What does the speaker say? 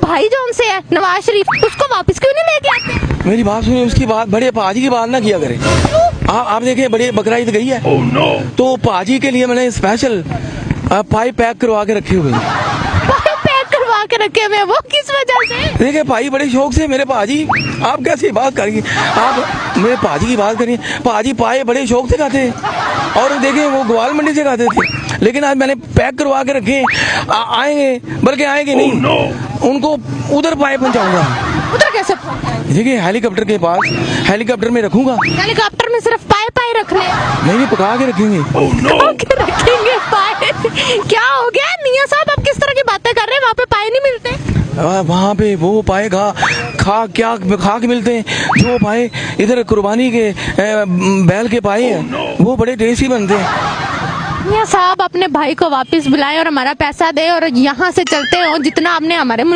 भाई जो उनसे है नवाज शरीफ, उसको वापस क्यों नहीं लेके आते? मेरी बात सुनिए, उसकी बात बड़े पाजी की बात ना किया करें। आप देखिए, बड़े बकरा ईद गई है तो पाजी के लिए मैंने स्पेशल पाई पैक करवा के रखे हुए हैं। पैक करवा के रखे हुए, वो किस वजह से? देखिए भाई, बड़े शौक से मेरे पाजी, आप कैसी बात करेंगे? आप मेरे पाजी की बात करिए, पाजी पाए बड़े शौक से खाते हैं और देखिए वो ग्वाल मंडी से खाते थे, लेकिन आज मैंने पैक करवा के रखे। आएंगे, बल्कि आएंगे नहीं, उनको उधर पाए पहुंचाऊंगा। उधर कैसे? देखिए हेलीकॉप्टर के पास, हेलीकॉप्टर में रखूंगा। हेलीकॉप्टर में सिर्फ पाए पाए रखने? नहीं, पका के रखेंगे। पका के रखेंगे पाए? क्या हो गया मियां साहब, आप किस तरह की बातें कर रहे हैं? वहाँ पे पाए नहीं मिलते? वहाँ पे वो पाए खा के मिलते हैं जो पाए इधर कुर्बानी के बैल के पाए हैं, वो बड़े टेस्टी बनते हैं। मियां साहब अपने भाई को वापस बुलाएं और हमारा पैसा दे और यहाँ से चलते हो। जितना आपने हमारे